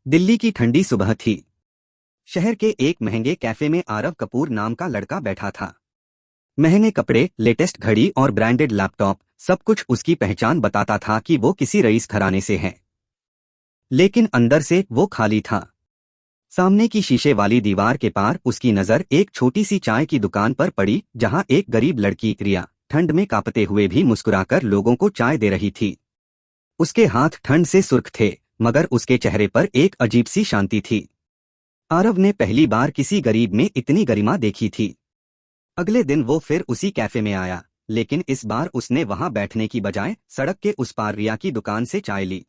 दिल्ली की ठंडी सुबह थी। शहर के एक महंगे कैफे में आरव कपूर नाम का लड़का बैठा था। महंगे कपड़े, लेटेस्ट घड़ी और ब्रांडेड लैपटॉप, सब कुछ उसकी पहचान बताता था कि वो किसी रईस घराने से है। लेकिन अंदर से वो खाली था। सामने की शीशे वाली दीवार के पार उसकी नजर एक छोटी सी चाय की दुकान पर पड़ी, जहां एक गरीब लड़की रिया ठंड में कांपते हुए भी मुस्कुराकर लोगों को चाय दे रही थी। उसके हाथ ठंड से सुर्ख थे, मगर उसके चेहरे पर एक अजीब सी शांति थी। आरव ने पहली बार किसी गरीब में इतनी गरिमा देखी थी। अगले दिन वो फिर उसी कैफे में आया, लेकिन इस बार उसने वहां बैठने की बजाय सड़क के उस पार रिया की दुकान से चाय ली।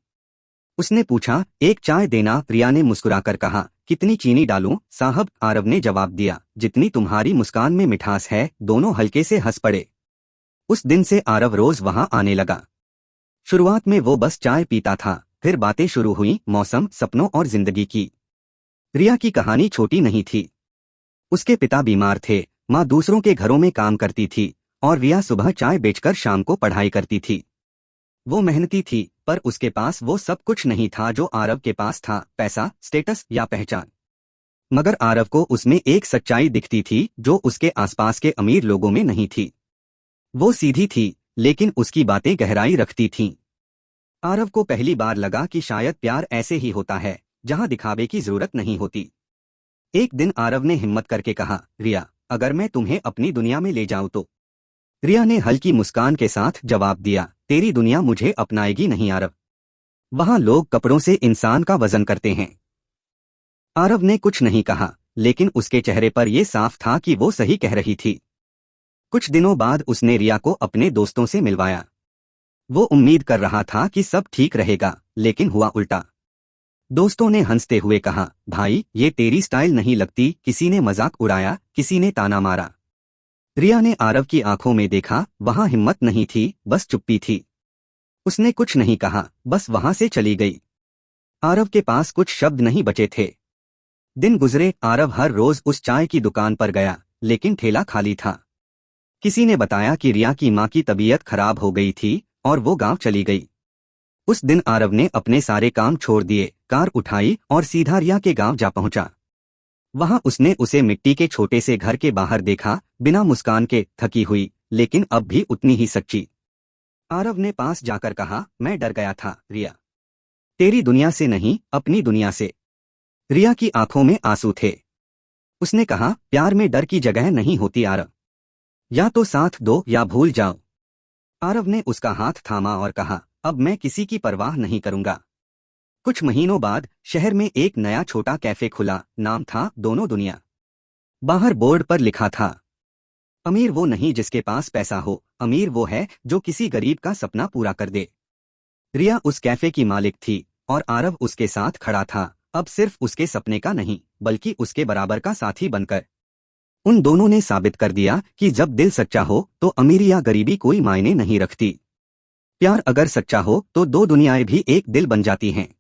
उसने पूछा, एक चाय देना? रिया ने मुस्कुराकर कहा, कितनी चीनी डालूं साहब? आरव ने जवाब दिया, जितनी तुम्हारी मुस्कान में मिठास है। दोनों हल्के से हंस पड़े। उस दिन से आरव रोज वहां आने लगा। शुरुआत में वो बस चाय पीता था, फिर बातें शुरू हुई, मौसम, सपनों और जिंदगी की। रिया की कहानी छोटी नहीं थी। उसके पिता बीमार थे, माँ दूसरों के घरों में काम करती थी और रिया सुबह चाय बेचकर शाम को पढ़ाई करती थी। वो मेहनती थी, पर उसके पास वो सब कुछ नहीं था जो आरव के पास था, पैसा, स्टेटस या पहचान। मगर आरव को उसमें एक सच्चाई दिखती थी जो उसके आसपास के अमीर लोगों में नहीं थी। वो सीधी थी, लेकिन उसकी बातें गहराई रखती थीं। आरव को पहली बार लगा कि शायद प्यार ऐसे ही होता है, जहां दिखावे की जरूरत नहीं होती। एक दिन आरव ने हिम्मत करके कहा, रिया, अगर मैं तुम्हें अपनी दुनिया में ले जाऊं तो? रिया ने हल्की मुस्कान के साथ जवाब दिया, तेरी दुनिया मुझे अपनाएगी नहीं आरव। वहां लोग कपड़ों से इंसान का वजन करते हैं। आरव ने कुछ नहीं कहा, लेकिन उसके चेहरे पर यह साफ था कि वो सही कह रही थी। कुछ दिनों बाद उसने रिया को अपने दोस्तों से मिलवाया। वो उम्मीद कर रहा था कि सब ठीक रहेगा, लेकिन हुआ उल्टा। दोस्तों ने हंसते हुए कहा, भाई ये तेरी स्टाइल नहीं लगती। किसी ने मजाक उड़ाया, किसी ने ताना मारा। रिया ने आरव की आंखों में देखा, वहां हिम्मत नहीं थी, बस चुप्पी थी। उसने कुछ नहीं कहा, बस वहां से चली गई। आरव के पास कुछ शब्द नहीं बचे थे। दिन गुजरे, आरव हर रोज उस चाय की दुकान पर गया, लेकिन ठेला खाली था। किसी ने बताया कि रिया की मां की तबीयत खराब हो गई थी और वो गांव चली गई। उस दिन आरव ने अपने सारे काम छोड़ दिए, कार उठाई और सीधा रिया के गांव जा पहुंचा। वहां उसने उसे मिट्टी के छोटे से घर के बाहर देखा, बिना मुस्कान के, थकी हुई, लेकिन अब भी उतनी ही सच्ची। आरव ने पास जाकर कहा, मैं डर गया था रिया। तेरी दुनिया से नहीं, अपनी दुनिया से। रिया की आंखों में आंसू थे। उसने कहा, प्यार में डर की जगह नहीं होती आरव। या तो साथ दो या भूल जाओ। आरव ने उसका हाथ थामा और कहा, अब मैं किसी की परवाह नहीं करूंगा। कुछ महीनों बाद शहर में एक नया छोटा कैफे खुला, नाम था दोनों दुनिया। बाहर बोर्ड पर लिखा था, अमीर वो नहीं जिसके पास पैसा हो, अमीर वो है जो किसी गरीब का सपना पूरा कर दे। रिया उस कैफे की मालिक थी और आरव उसके साथ खड़ा था, अब सिर्फ उसके सपने का नहीं, बल्कि उसके बराबर का साथी बनकर। उन दोनों ने साबित कर दिया कि जब दिल सच्चा हो तो अमीरी या गरीबी कोई मायने नहीं रखती। प्यार अगर सच्चा हो तो दो दुनियाएं भी एक दिल बन जाती हैं।